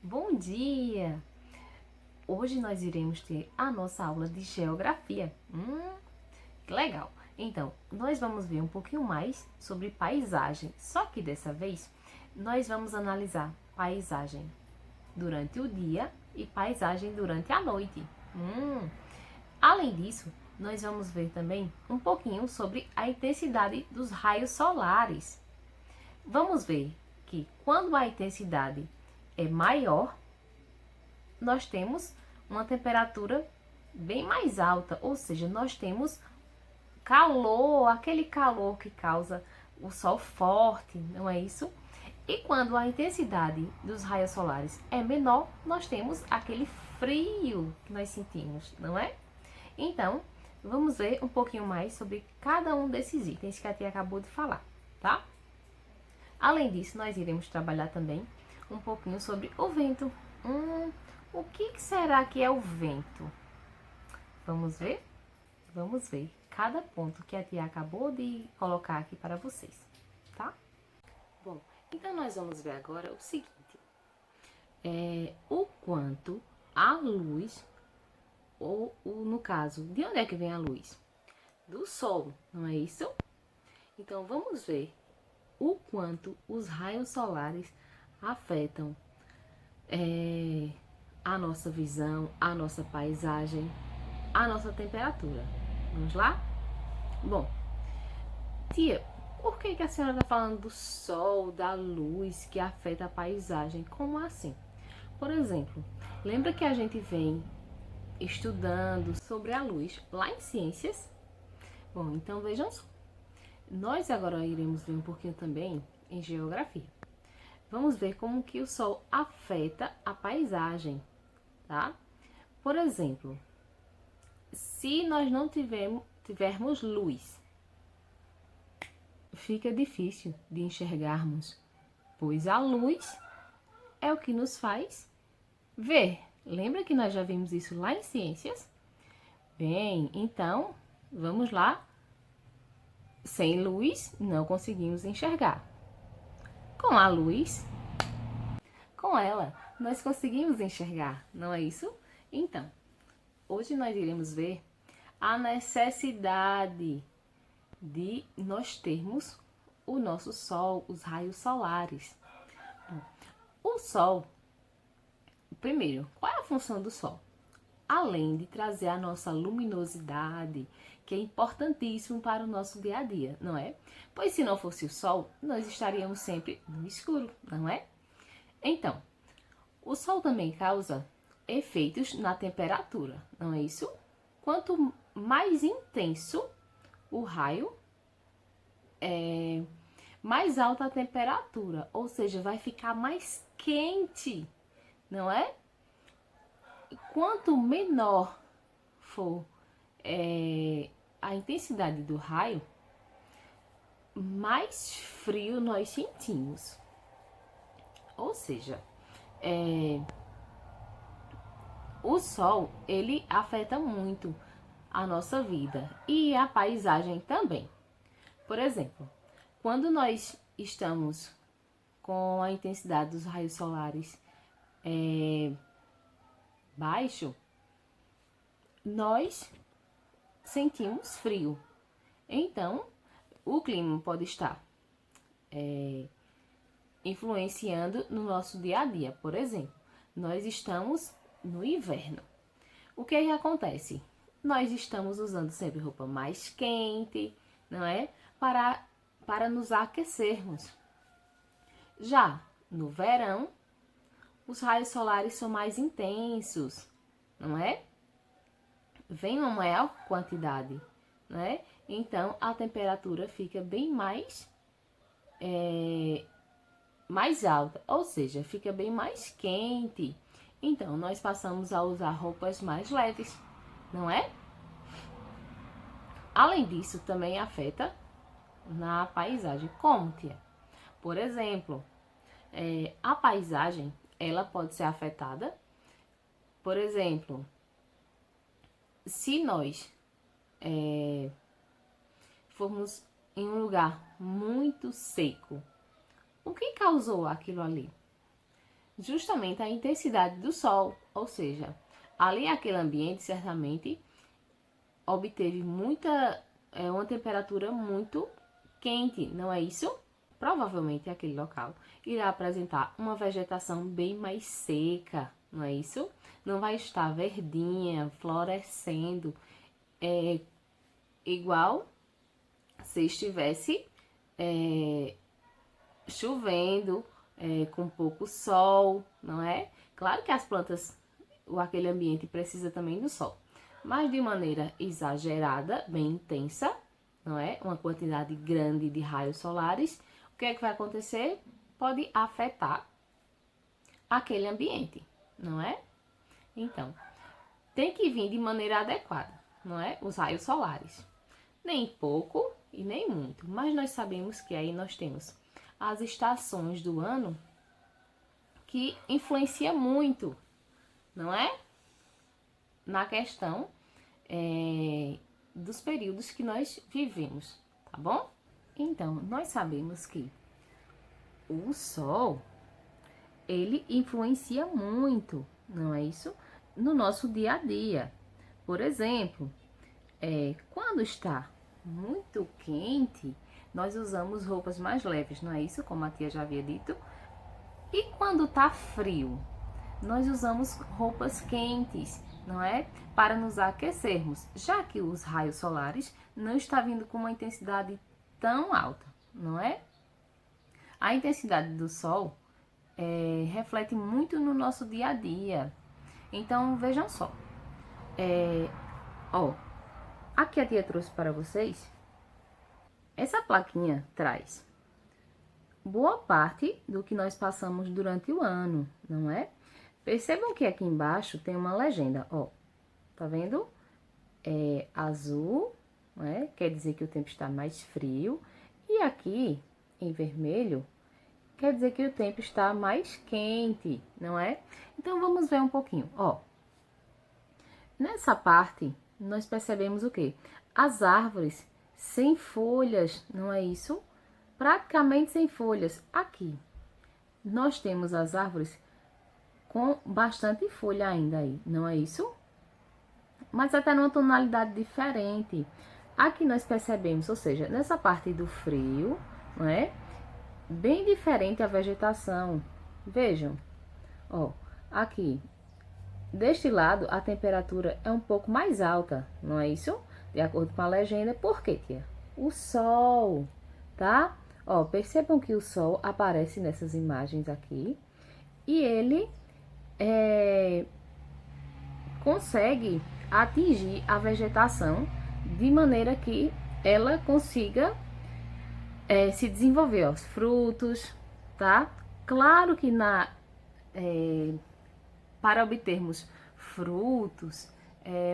Bom dia! Hoje nós iremos ter a nossa aula de geografia. Que legal! Então, nós vamos ver um pouquinho mais sobre paisagem. Só que dessa vez, nós vamos analisar paisagem durante o dia e paisagem durante a noite. Além disso, nós vamos ver também um pouquinho sobre a intensidade dos raios solares. Vamos ver que quando a intensidade é maior, nós temos uma temperatura bem mais alta, ou seja, nós temos calor, aquele calor que causa o sol forte, não é isso? E quando a intensidade dos raios solares é menor, nós temos aquele frio que nós sentimos, não é? Então, vamos ver um pouquinho mais sobre cada um desses itens que a tia acabou de falar, tá? Além disso, nós iremos trabalhar também um pouquinho sobre o vento. O que será que é o vento? Vamos ver? Vamos ver cada ponto que a tia acabou de colocar aqui para vocês, tá? Bom, então nós vamos ver agora o seguinte. O quanto a luz, ou no caso, de onde é que vem a luz? Do sol, não é isso? Então vamos ver o quanto os raios solares afetam a nossa visão, a nossa paisagem, a nossa temperatura. Vamos lá? Bom, tia, por que a senhora está falando do sol, da luz que afeta a paisagem? Como assim? Por exemplo, lembra que a gente vem estudando sobre a luz lá em ciências? Bom, então vejam só. Nós agora iremos ver um pouquinho também em geografia. Vamos ver como que o sol afeta a paisagem, tá? Por exemplo, se nós não tivermos luz, fica difícil de enxergarmos, pois a luz é o que nos faz ver. Lembra que nós já vimos isso lá em ciências? Bem, então, vamos lá. Sem luz, não conseguimos enxergar. Com a luz, com ela, nós conseguimos enxergar, não é isso? Então, hoje nós iremos ver a necessidade de nós termos o nosso sol, os raios solares. O sol, primeiro, qual é a função do sol? Além de trazer a nossa luminosidade, que é importantíssimo para o nosso dia a dia, não é? Pois se não fosse o sol, nós estaríamos sempre no escuro, não é? Então, o sol também causa efeitos na temperatura, não é isso? Quanto mais intenso o raio, mais alta a temperatura, ou seja, vai ficar mais quente, não é? Quanto menor for a intensidade do raio, mais frio nós sentimos. Ou seja, o sol, ele afeta muito a nossa vida e a paisagem também. Por exemplo, quando nós estamos com a intensidade dos raios solares baixo, nós sentimos frio. Então, o clima pode estar influenciando no nosso dia a dia. Por exemplo, nós estamos no inverno. O que é que acontece? Nós estamos usando sempre roupa mais quente, não é? Para nos aquecermos. Já no verão, os raios solares são mais intensos, não é? Vem uma maior quantidade, né? Então a temperatura fica bem mais alta, ou seja, fica bem mais quente. Então nós passamos a usar roupas mais leves, não é? Além disso, também afeta na paisagem. Como, tia? Por exemplo, a paisagem ela pode ser afetada. Por exemplo, se nós formos em um lugar muito seco, o que causou aquilo ali? justamente a intensidade do sol, ou seja, ali aquele ambiente certamente obteve uma temperatura muito quente, não é isso? Provavelmente aquele local irá apresentar uma vegetação bem mais seca, não é isso? Não vai estar verdinha, florescendo, igual se estivesse chovendo, com pouco sol, não é? Claro que as plantas, aquele ambiente precisa também do sol, mas de maneira exagerada, bem intensa, não é? Uma quantidade grande de raios solares, o que é que vai acontecer? Pode afetar aquele ambiente, não é? Então, tem que vir de maneira adequada, não é? Os raios solares. Nem pouco e nem muito, mas nós sabemos que aí nós temos as estações do ano que influencia muito, não é? Na questão dos períodos que nós vivemos, tá bom? Então, nós sabemos que o sol, ele influencia muito, não é isso? No nosso dia a dia. Por exemplo, quando está muito quente, nós usamos roupas mais leves, não é isso? Como a tia já havia dito. E quando tá frio, nós usamos roupas quentes, não é? Para nos aquecermos, já que os raios solares não estão vindo com uma intensidade tão alta, não é? A intensidade do sol reflete muito no nosso dia a dia. Então, vejam só. Aqui a tia trouxe para vocês. Essa plaquinha traz boa parte do que nós passamos durante o ano, não é? Percebam que aqui embaixo tem uma legenda, ó. Tá vendo? É azul, não é? Quer dizer que o tempo está mais frio. E aqui, em vermelho, quer dizer que o tempo está mais quente, não é? Então, vamos ver um pouquinho, ó. Nessa parte, nós percebemos o quê? As árvores sem folhas, não é isso? Praticamente sem folhas. Aqui, nós temos as árvores com bastante folha ainda aí, não é isso? Mas até numa tonalidade diferente. Aqui nós percebemos, ou seja, nessa parte do frio, não é? Bem diferente a vegetação. Vejam, ó, aqui, deste lado a temperatura é um pouco mais alta, não é isso? De acordo com a legenda. Por quê, tia? O sol, tá? Ó, percebam que o sol aparece nessas imagens aqui e ele consegue atingir a vegetação de maneira que ela consiga se desenvolver, ó, os frutos, tá? Claro que para obtermos frutos,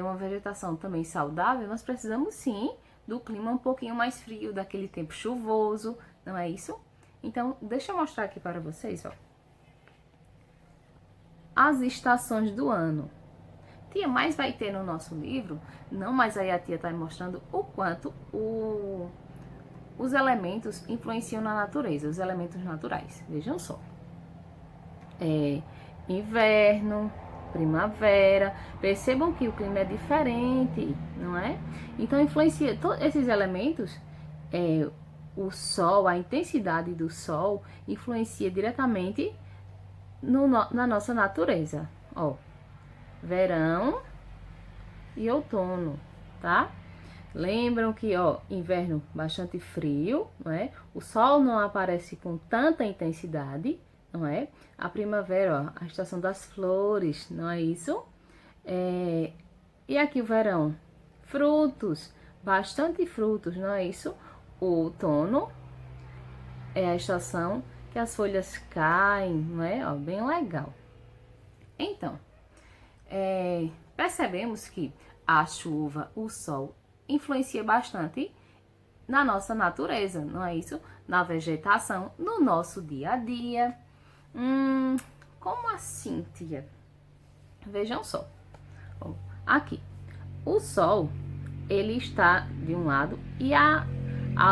uma vegetação também saudável, nós precisamos sim do clima um pouquinho mais frio, daquele tempo chuvoso, não é isso? Então, deixa eu mostrar aqui para vocês, ó. As estações do ano. Tia, mas vai ter no nosso livro? Não, mas aí a tia tá mostrando o quanto os elementos influenciam na natureza, os elementos naturais. Vejam só. Inverno, primavera. Percebam que o clima é diferente, não é? Então, influencia todos esses elementos. O sol, a intensidade do sol influencia diretamente na nossa natureza. Ó, verão e outono, tá? Lembram que, ó, inverno bastante frio, não é? O sol não aparece com tanta intensidade, não é? A primavera, ó, a estação das flores, não é isso? E aqui o verão, frutos, bastante frutos, não é isso? O outono é a estação que as folhas caem, não é? Ó, bem legal. Então, percebemos que a chuva, o sol, influencia bastante na nossa natureza, não é isso? Na vegetação, no nosso dia a dia. Como assim, tia? Vejam só. Aqui, o sol, ele está de um lado e a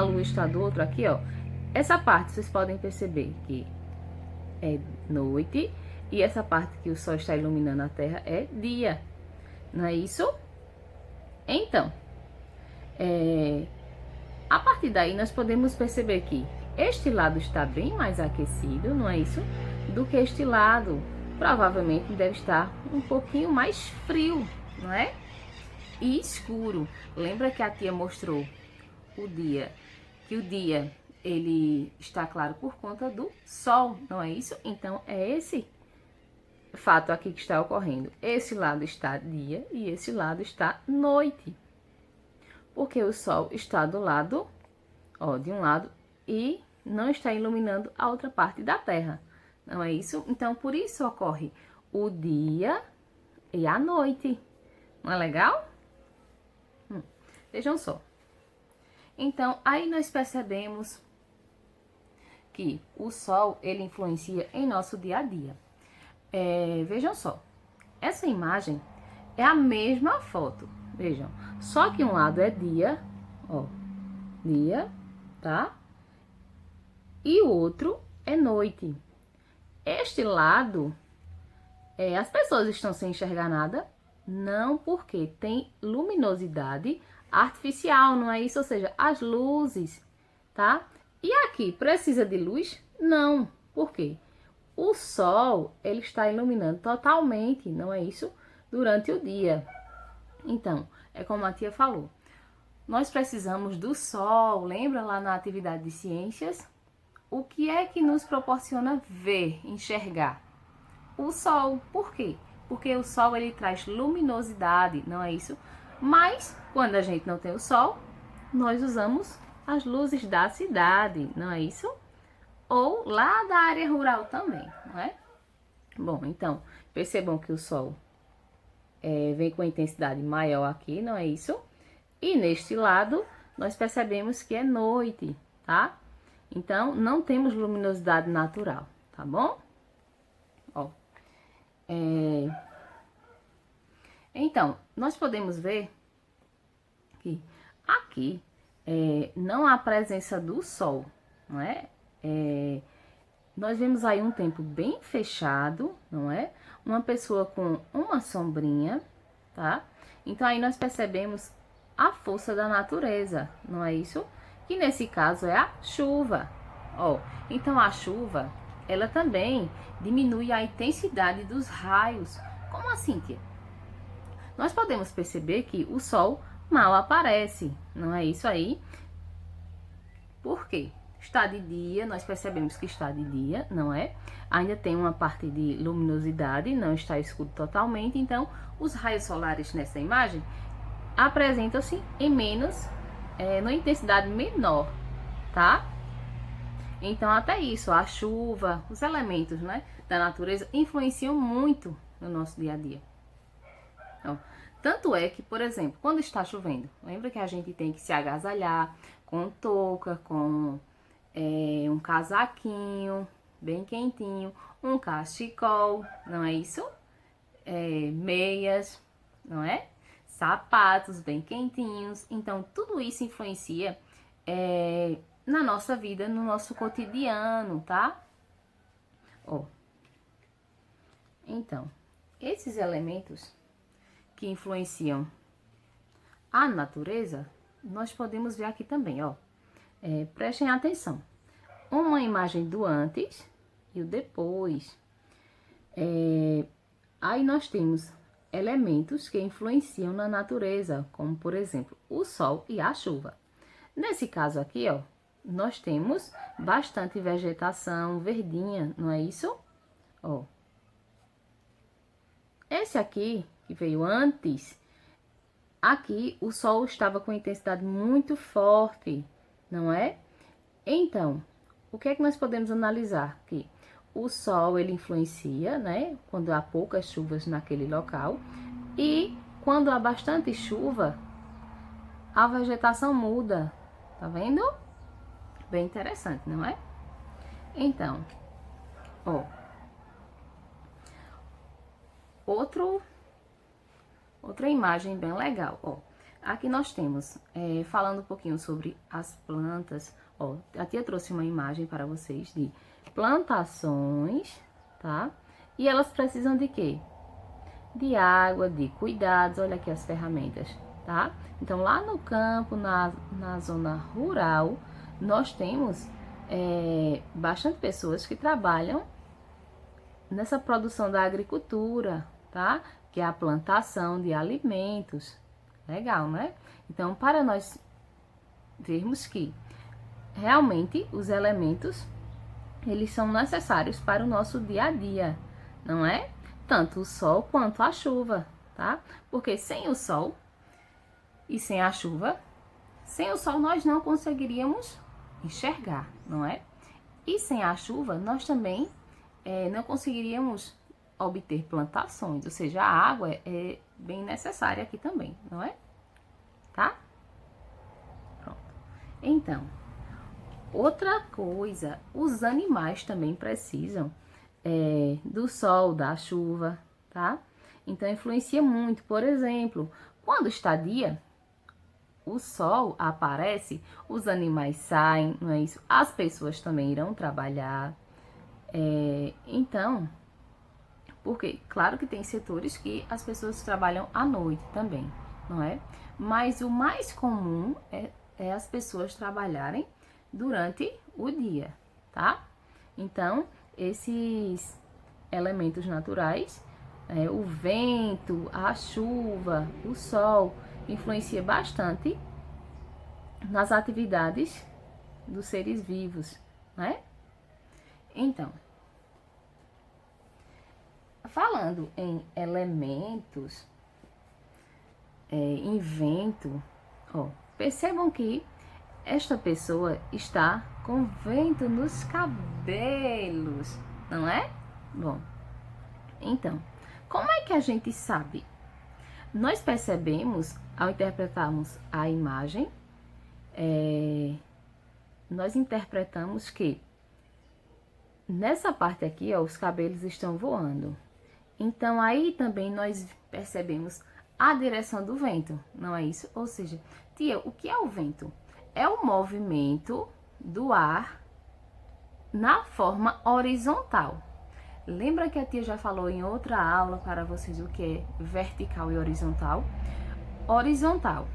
lua está do outro aqui, ó. Essa parte, vocês podem perceber que é noite E essa parte que o sol está iluminando a Terra é dia, não é isso? Então, a partir daí nós podemos perceber que este lado está bem mais aquecido, não é isso? Do que este lado. Provavelmente deve estar um pouquinho mais frio, não é? E escuro. Lembra que a tia mostrou o dia, que o dia ele está claro por conta do sol, não é isso? Então é esse fato aqui que está ocorrendo. Esse lado está dia e esse lado está noite. Porque o sol está do lado, ó, de um lado e não está iluminando a outra parte da Terra. Não é isso? Então, por isso ocorre o dia e a noite. Não é legal? Vejam só. Então, aí nós percebemos que o sol, ele influencia em nosso dia a dia. Vejam só. Essa imagem é a mesma foto. Vejam. Só que um lado é dia, ó. Dia, tá? E o outro é noite. Este lado, as pessoas estão sem enxergar nada? Não, porque tem luminosidade artificial, não é isso? Ou seja, as luzes, tá? E aqui, precisa de luz? Não. Por quê? O sol, ele está iluminando totalmente, não é isso? Durante o dia. Então, é como a tia falou. Nós precisamos do sol, lembra lá na atividade de ciências? O que é que nos proporciona ver, enxergar? O sol. Por quê? Porque o sol ele traz luminosidade, não é isso? Mas quando a gente não tem o sol, nós usamos as luzes da cidade, não é isso? Ou lá da área rural também, não é? Bom, então, percebam que o sol vem com intensidade maior aqui, não é isso? E neste lado, nós percebemos que é noite, tá? Então, não temos luminosidade natural, tá bom? Ó. Então, nós podemos ver que aqui não há presença do sol, não é? Nós vemos aí um tempo bem fechado, não é? Uma pessoa com uma sombrinha, tá? Então, aí nós percebemos a força da natureza, não é isso? Que nesse caso é a chuva, ó. Então, a chuva, ela também diminui a intensidade dos raios. Como assim, tia? Nós podemos perceber que o sol mal aparece, não é isso aí? Por quê? Está de dia, nós percebemos que está de dia, não é? Ainda tem uma parte de luminosidade, não está escuro totalmente, então os raios solares nessa imagem apresentam-se em menos, numa intensidade menor, tá? Então até isso, a chuva, os elementos, né, da natureza influenciam muito no nosso dia a dia. Ó, tanto é que, por exemplo, quando está chovendo, lembra que a gente tem que se agasalhar com touca, com um casaquinho bem quentinho, um cachecol, não é isso? Meias, não é? Sapatos bem quentinhos. Então, tudo isso influencia na nossa vida, no nosso cotidiano, tá? Ó. Então, esses elementos que influenciam a natureza, nós podemos ver aqui também, ó. Prestem atenção. Uma imagem do antes e o depois. Aí nós temos elementos que influenciam na natureza, como por exemplo, o sol e a chuva. Nesse caso aqui, ó, nós temos bastante vegetação verdinha, não é isso? Ó. Esse aqui, que veio antes, aqui o sol estava com intensidade muito forte, não é? Então, o que é que nós podemos analisar aqui? O sol, ele influencia, né? Quando há poucas chuvas naquele local. E quando há bastante chuva, a vegetação muda. Tá vendo? Bem interessante, não é? Então, ó. Outra imagem bem legal, ó. Aqui nós temos, falando um pouquinho sobre as plantas, ó. A tia trouxe uma imagem para vocês de plantações, tá? E elas precisam de quê? De água, de cuidados. Olha aqui as ferramentas, tá? Então, lá no campo, na zona rural, nós temos bastante pessoas que trabalham nessa produção da agricultura, tá? Que é a plantação de alimentos. Legal, né? Então, para nós vermos que realmente os elementos, eles são necessários para o nosso dia a dia, não é? Tanto o sol quanto a chuva, tá? Porque sem o sol e sem a chuva, sem o sol nós não conseguiríamos enxergar, não é? E sem a chuva nós também não conseguiríamos obter plantações, ou seja, a água é bem necessária aqui também, não é? Tá? Pronto. Então, outra coisa, os animais também precisam do sol, da chuva, tá? Então, influencia muito. Por exemplo, quando está dia, o sol aparece, os animais saem, não é isso? As pessoas também irão trabalhar. Então, porque, claro que tem setores que as pessoas trabalham à noite também, não é? Mas o mais comum é as pessoas trabalharem durante o dia, tá? Então, esses elementos naturais, o vento, a chuva, o sol, influencia bastante nas atividades dos seres vivos, né? Então, falando em elementos, em vento, ó, percebam que esta pessoa está com vento nos cabelos, não é? Bom, então, como é que a gente sabe? Nós percebemos, ao interpretarmos a imagem, nós interpretamos que nessa parte aqui, ó, os cabelos estão voando. Então, aí também nós percebemos a direção do vento, não é isso? Ou seja, tia, o que é o vento? É o movimento do ar na forma horizontal. Lembra que a tia já falou em outra aula para vocês o que é vertical e horizontal? Horizontal.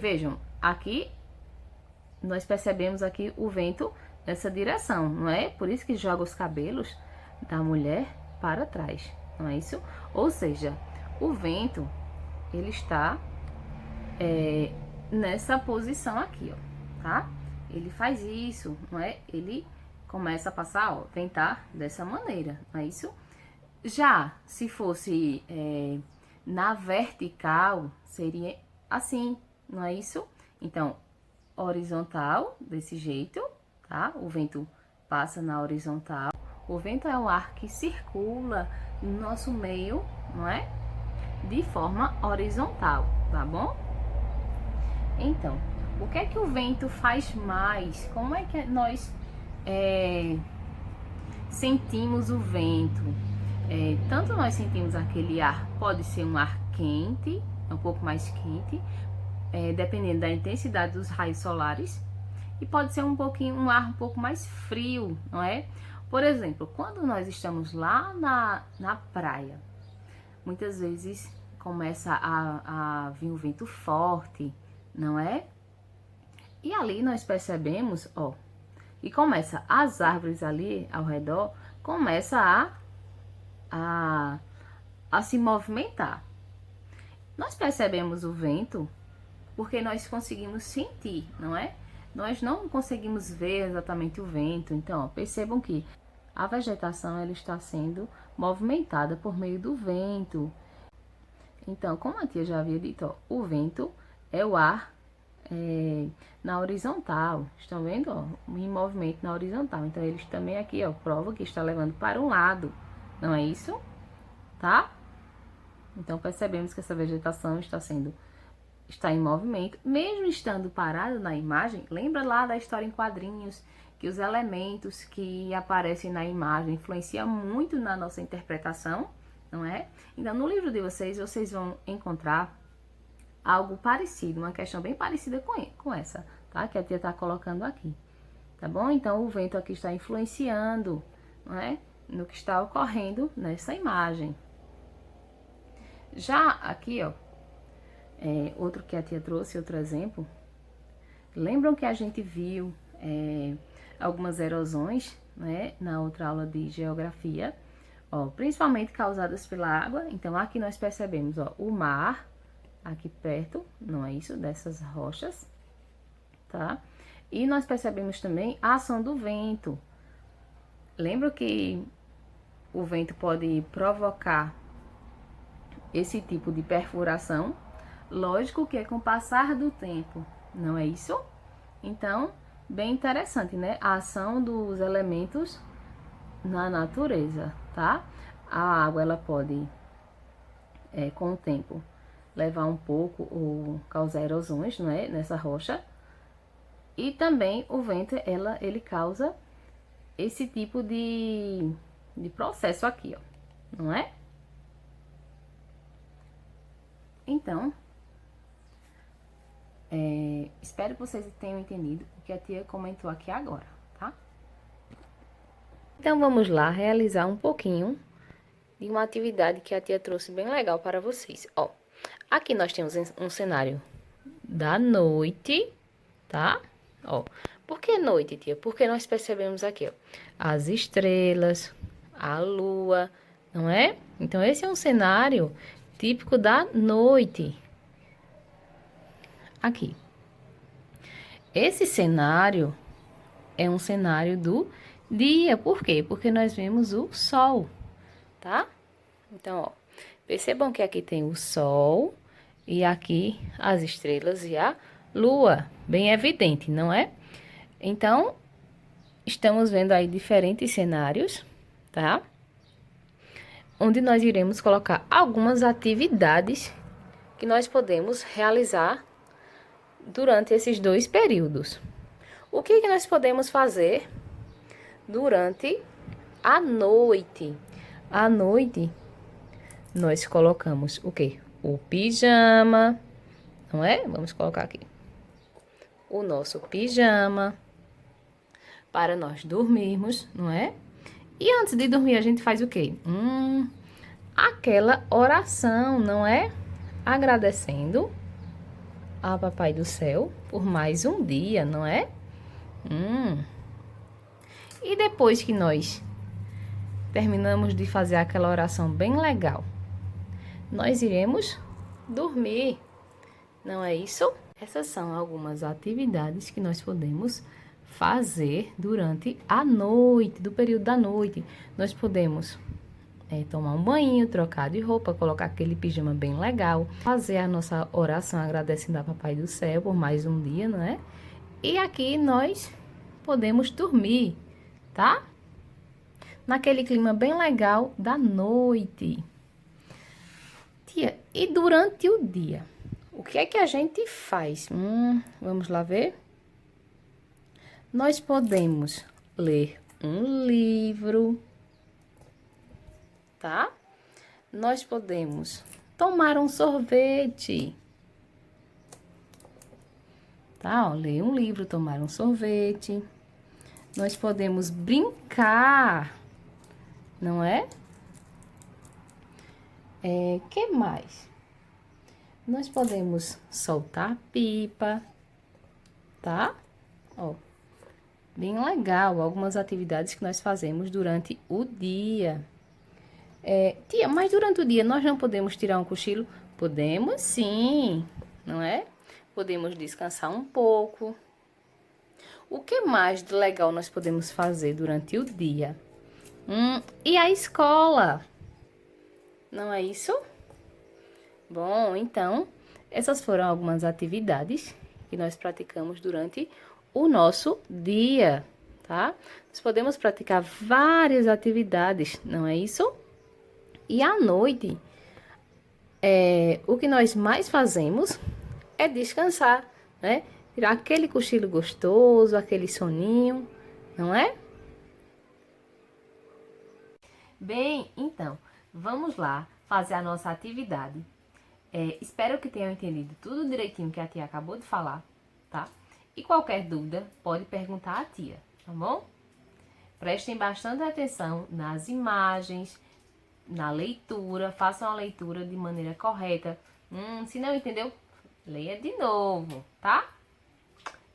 Vejam, aqui nós percebemos aqui o vento nessa direção, não é? Por isso que joga os cabelos da mulher para trás, não é isso? Ou seja, o vento, ele está nessa posição aqui, ó, tá? Ele faz isso, não é? Ele começa a passar, ó, ventar dessa maneira, não é isso? Já se fosse na vertical, seria assim, não é isso? Então, horizontal, desse jeito, tá? O vento passa na horizontal. O vento é um ar que circula no nosso meio, não é? De forma horizontal, tá bom? Então, o que é que o vento faz mais? Como é que nós sentimos o vento? Tanto nós sentimos aquele ar, pode ser um ar quente, um pouco mais quente, dependendo da intensidade dos raios solares, e pode ser um ar um pouco mais frio, não é? Por exemplo, quando nós estamos lá na praia, muitas vezes começa a vir um vento forte, não é? E ali nós percebemos, ó, e começa as árvores ali ao redor, começa a se movimentar. Nós percebemos o vento porque nós conseguimos sentir, não é? Nós não conseguimos ver exatamente o vento. Então, ó, percebam que a vegetação ela está sendo movimentada por meio do vento. Então, como a tia já havia dito, ó, o vento é o ar na horizontal. Estão vendo? Ó, em movimento na horizontal. Então, eles também aqui, ó, prova que está levando para um lado. Não é isso? Tá? Então, percebemos que essa vegetação está em movimento, mesmo estando parada na imagem. Lembra lá da história em quadrinhos, que os elementos que aparecem na imagem influenciam muito na nossa interpretação, não é? Então, no livro de vocês vão encontrar algo parecido, uma questão bem parecida com essa, tá? Que a tia tá colocando aqui, tá bom? Então, o vento aqui está influenciando, né, no que está ocorrendo nessa imagem. Já aqui, ó, outro que a tia trouxe, outro exemplo. Lembram que a gente viu algumas erosões, né, na outra aula de geografia, ó, principalmente causadas pela água. Então, aqui nós percebemos, ó, o mar, aqui perto, não é isso? Dessas rochas, tá? E nós percebemos também a ação do vento. Lembra que o vento pode provocar esse tipo de perfuração? Lógico que é com o passar do tempo, não é isso? Então, bem interessante, né? A ação dos elementos na natureza, tá? A água, ela pode, com o tempo, levar um pouco ou causar erosões, não é? Nessa rocha. E também o vento, ele causa esse tipo de processo aqui, ó, não é? Então, espero que vocês tenham entendido o que a tia comentou aqui agora, tá? Então, vamos lá realizar um pouquinho de uma atividade que a tia trouxe bem legal para vocês. Ó, aqui nós temos um cenário da noite, tá? Ó, por que noite, tia? Porque nós percebemos aqui, ó, as estrelas, a lua, não é? Então, esse é um cenário típico da noite. Aqui. Esse cenário é um cenário do dia. Por quê? Porque nós vemos o sol, tá? Então, ó, percebam que aqui tem o sol e aqui as estrelas e a lua. Bem evidente, não é? Então, estamos vendo aí diferentes cenários, tá? Onde nós iremos colocar algumas atividades que nós podemos realizar durante esses dois períodos. O que nós podemos fazer durante a noite? À noite, nós colocamos o quê? O pijama, não é? Vamos colocar aqui. O nosso pijama para nós dormirmos, não é? E antes de dormir, a gente faz o quê? Aquela oração, não é? Agradecendo a Papai do Céu por mais um dia, não é? E depois que nós terminamos de fazer aquela oração bem legal, nós iremos dormir, não é isso? Essas são algumas atividades que nós podemos fazer durante a noite, do período da noite. Nós podemos tomar um banho, trocar de roupa, colocar aquele pijama bem legal, fazer a nossa oração agradecendo a Papai do Céu por mais um dia, não é? E aqui nós podemos dormir, tá? Naquele clima bem legal da noite. Tia, e durante o dia, o que é que a gente faz? Vamos lá ver? Nós podemos ler um livro, tá? Nós podemos tomar um sorvete, tá? Ó, ler um livro, tomar um sorvete. Nós podemos brincar, não é? Que mais? Nós podemos soltar pipa, tá? Ó, bem legal, algumas atividades que nós fazemos durante o dia. Tia, mas durante o dia nós não podemos tirar um cochilo? Podemos sim, não é? Podemos descansar um pouco. O que mais de legal nós podemos fazer durante o dia? E a escola? Não é isso? Bom, então, essas foram algumas atividades que nós praticamos durante o nosso dia, tá? Nós podemos praticar várias atividades, não é isso? E à noite, o que nós mais fazemos é descansar, né? Tirar aquele cochilo gostoso, aquele soninho, não é? Bem, então, vamos lá fazer a nossa atividade. Espero que tenham entendido tudo direitinho que a tia acabou de falar, tá? E qualquer dúvida, pode perguntar à tia, tá bom? Prestem bastante atenção nas imagens, na leitura, façam a leitura de maneira correta. Se não entendeu, leia de novo, tá?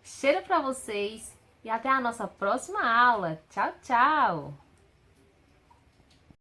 Cheiro pra vocês e até a nossa próxima aula. Tchau, tchau!